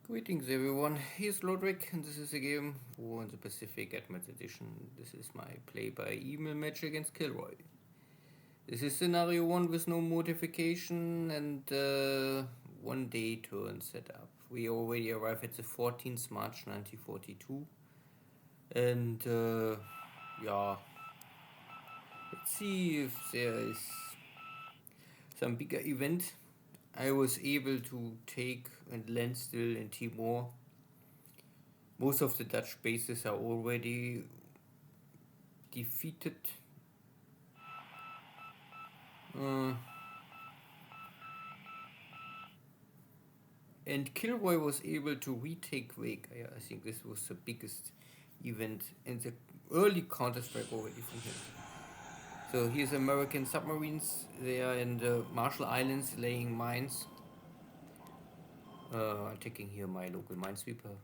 Greetings everyone, here's Lodrik and this is a game War in the Pacific Advanced Edition. This is my play by email match against KilRoy. This is scenario 1 with no modification and 1 day turn setup. We already arrived at the 14th March 1942 and yeah, let's see if there is some bigger event. I was able to take and land still in Timor. Most of the Dutch bases are already defeated. And KilRoy was able to retake Wake. I think this was the biggest event in the early Counter-Strike already from him. So here's American submarines. They are in the Marshall Islands laying mines. I'm taking here my local minesweeper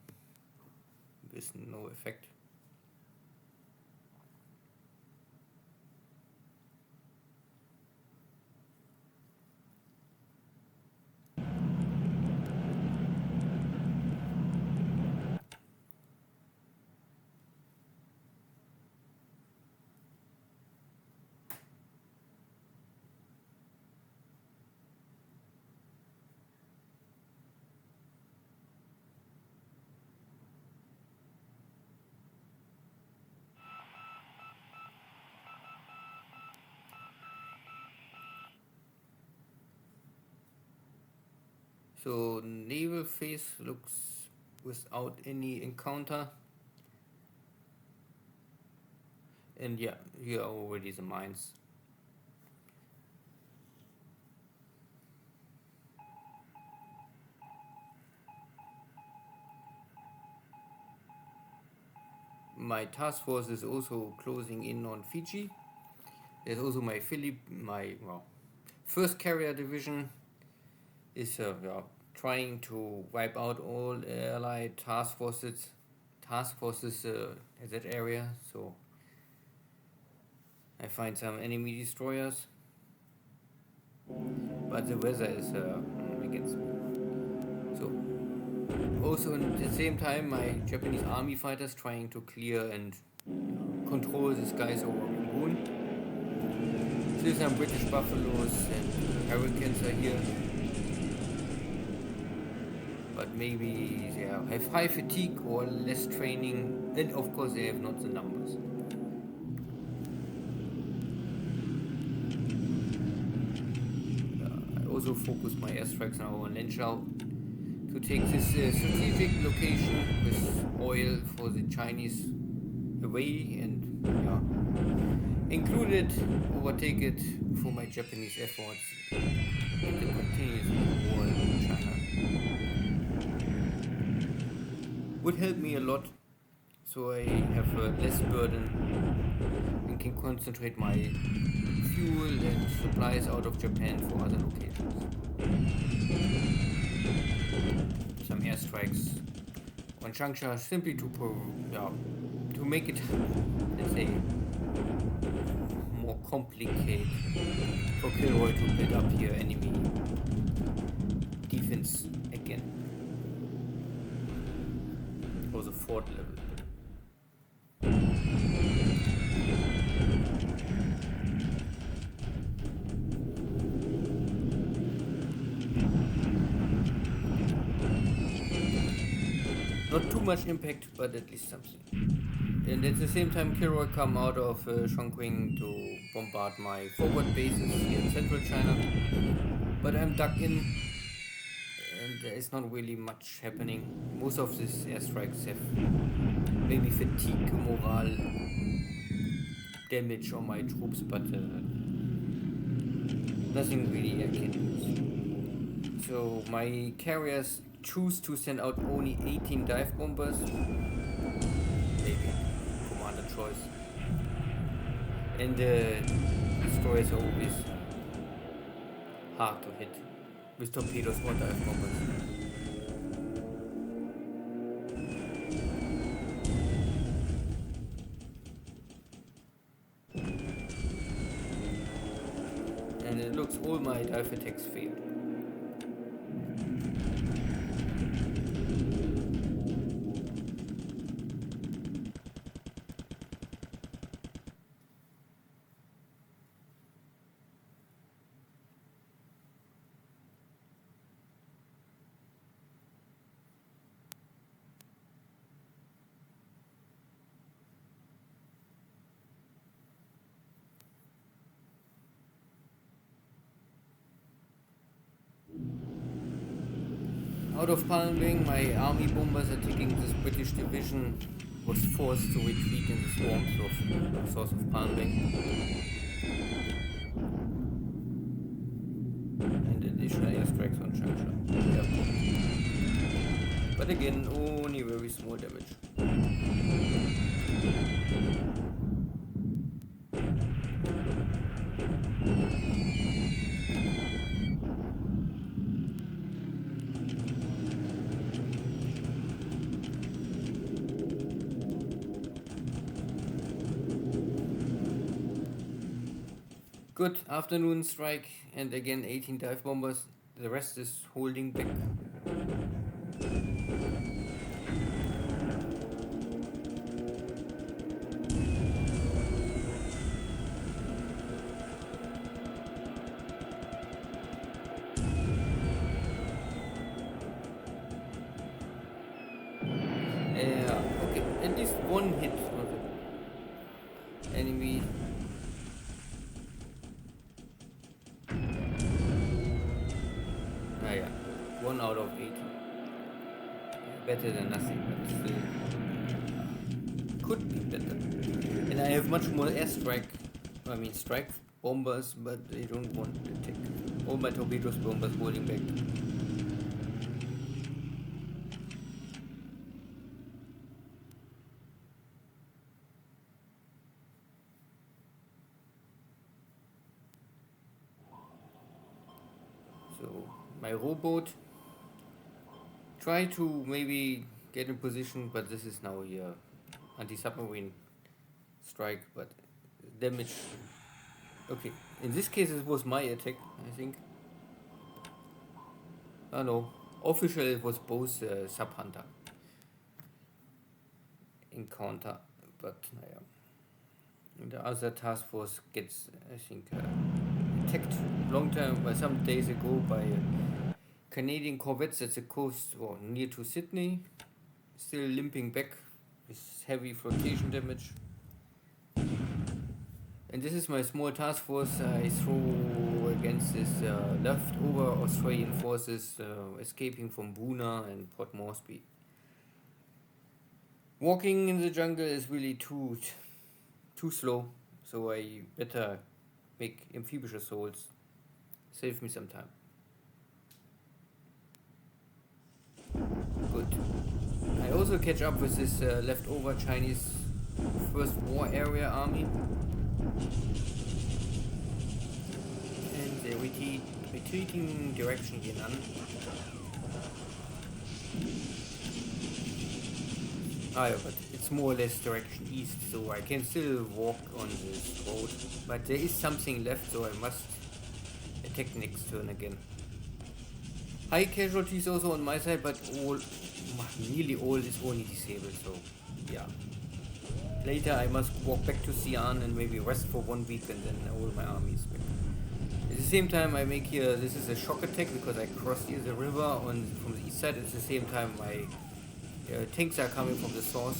with no effect. So naval phase looks without any encounter. And yeah, here are already the mines. My task force is also closing in on Fiji. There's also my first carrier division is trying to wipe out all allied task forces in that area. So I find some enemy destroyers, but the weather is against me. So also at the same time, my Japanese army fighters trying to clear and control the skies over Rangoon. Still some British Buffaloes and Hurricanes are here. But maybe they have high fatigue or less training, and of course they have not the numbers. I also focus my airstrikes now on Lenshao to take this strategic location with oil for the Chinese away and include it, overtake it for my Japanese efforts in the continuous war in China. Would help me a lot, so I have less burden and can concentrate my fuel and supplies out of Japan for other locations. Some airstrikes on Changsha simply to make it, let's say, more complicated for KilRoy to build up here enemy defense again. Or the 4th level. Not too much impact, but at least something. And at the same time, KilRoy come out of Chongqing to bombard my forward bases here in central China. But I'm dug in, and there is not really much happening. Most of these airstrikes have maybe fatigue, morale, damage on my troops, but nothing really I can use. So my carriers choose to send out only 18 dive bombers. Maybe commander choice. And destroyers are always hard to hit with torpedoes or dive bombers. And it looks all my dive attacks failed. Out of Palmwing, my army bombers attacking this British division was forced to retreat in the swamps of south of Palmwing. And additional airstrikes on Changsha Airport. But again, only very small damage. Good afternoon strike, and again 18 dive bombers. The rest is holding back. Okay, at least one hit on the enemy. Yeah, 1 out of 18. Better than nothing, but still could be better. And I have much more strike bombers, but they don't want to attack. All my torpedoes bombers holding back. So my rowboat try to maybe get in position, but this is now here anti-submarine strike, but damage. Okay, in this case it was my attack, I think. Oh no, officially it was both sub-hunter encounter, but the other task force gets, I think, attacked long time, by some days ago, by Canadian corvettes at the coast or near to Sydney, still limping back with heavy flotation damage. And this is my small task force I throw against this leftover Australian forces escaping from Buna and Port Moresby. Walking in the jungle is really too slow, so I better make amphibious assaults. Save me some time. Good. I also catch up with this leftover Chinese First War Area army. And they're retreating direction Yan'an. Yeah, but it's more or less direction east, so I can still walk on this road. But there is something left, so I must attack next turn again. High casualties also on my side, but nearly all is only disabled, so yeah. Later I must walk back to Xi'an and maybe rest for 1 week, and then all my army is back. At the same time I make here, this is a shock attack because I crossed here the river from the east side. At the same time my tanks are coming from the south.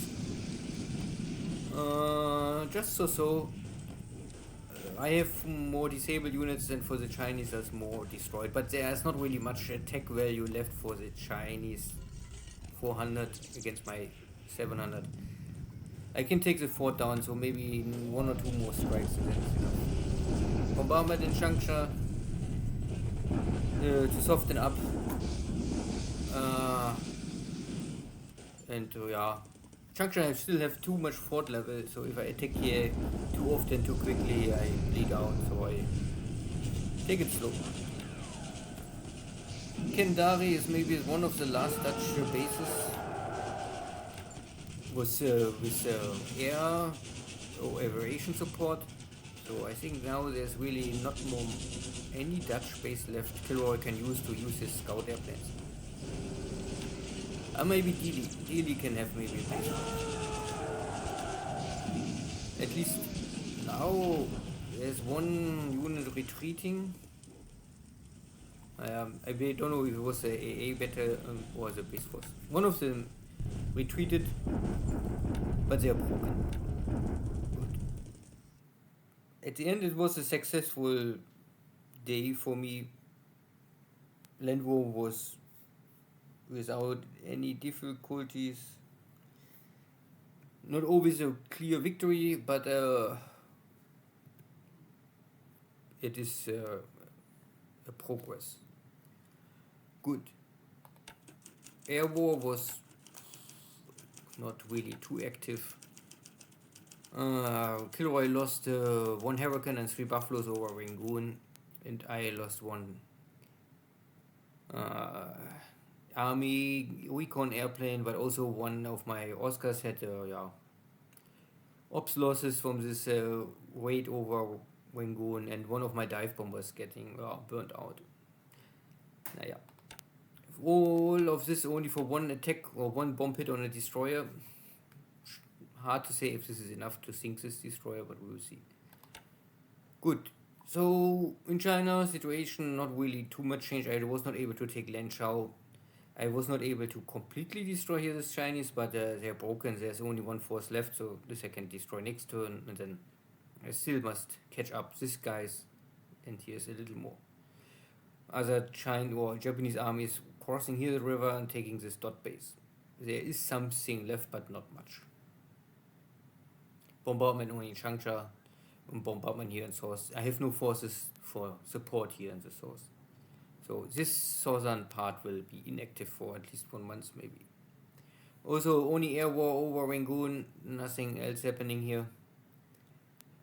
Just so. I have more disabled units than for the Chinese, that's more destroyed. But there's not really much attack value left for the Chinese 400 against my 700. I can take the fort down, so maybe 1 or 2 more strikes and that's enough. Bombardment in Changsha to soften up. Changsha I still have too much fort level, so if I attack here too often, too quickly, I bleed out, so I take it slow. Kendari is maybe one of the last Dutch bases with air or aviation support, so I think now there's really not more any Dutch base left KilRoy can use his scout airplanes. Maybe Dili can have maybe a base. At least now there's one unit retreating. I don't know if it was a AA battle or the base force. One of them retreated, but they are broken. Good. At the end it was a successful day for me. Land war was without any difficulties. Not always a clear victory, but it is a progress. Good. Air war was not really too active. KilRoy lost 1 Hurricane and 3 Buffaloes over Rangoon, and I lost 1 Army recon airplane, but also one of my Oscars had ops losses from this raid over Rangoon, and one of my dive bombers getting burnt out. Naja. All of this only for 1 attack or 1 bomb hit on a destroyer. Hard to say if this is enough to sink this destroyer, but we will see. Good. So in China, situation not really too much change. I was not able to take Lanzhou. I was not able to completely destroy here this Chinese, but they're broken. There's only 1 force left, so this I can destroy next turn, and then I still must catch up this guys, and here's a little more. Other Chinese or Japanese armies crossing here the river and taking this dot base. There is something left, but not much. Bombardment only in Changsha, and bombardment here in source. I have no forces for support here in the source. So this southern part will be inactive for at least 1 month maybe. Also only air war over Rangoon, nothing else happening here.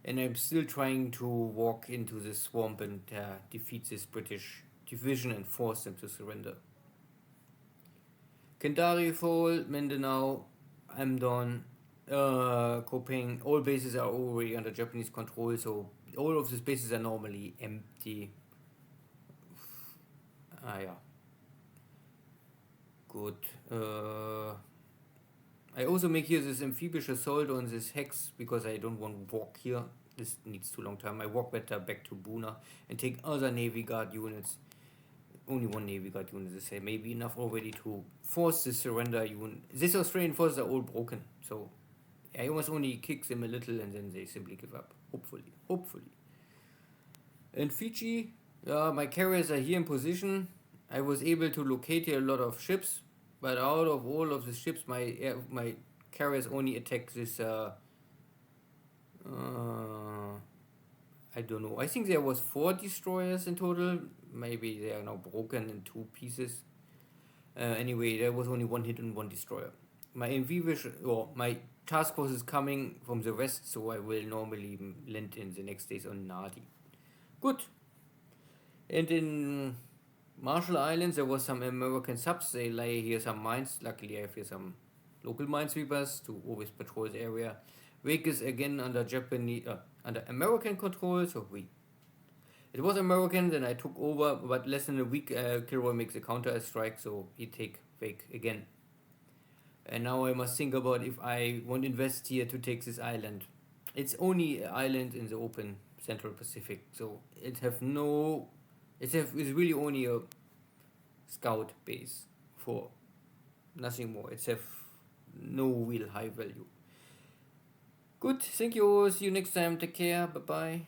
And I'm still trying to walk into the swamp and defeat this British division and force them to surrender. Kendari fall, Mindanao, Amdon, Kopeng, all bases are already under Japanese control, so all of these bases are normally empty. Yeah. Good. I also make here this amphibious assault on this hex because I don't want to walk here. This needs too long time. I walk better back to Buna and take other Navy Guard units. Only 1 Navy Guard unit is maybe enough already to force the surrender unit. These Australian forces are all broken, so I must only kick them a little and then they simply give up. Hopefully. And Fiji, my carriers are here in position. I was able to locate here a lot of ships, but out of all of the ships, my carriers only attack this. I don't know. I think there was 4 destroyers in total. Maybe they are now broken in 2 pieces. Anyway, there was only 1 hit and 1 destroyer. My task force is coming from the west, so I will normally land in the next days on Nadi. Good. And in Marshall Islands, there was some American subs. They lay here some mines. Luckily, I have here some local minesweepers to always patrol the area. Wake is again under under American control, so it was American, then I took over, but less than a week, KilRoy makes a counter strike, so he take Wake again. And now I must think about if I want to invest here to take this island. It's only an island in the open Central Pacific, so it's really only a scout base for nothing more. It's have no real high value. Good, thank you, see you next time, take care, bye bye.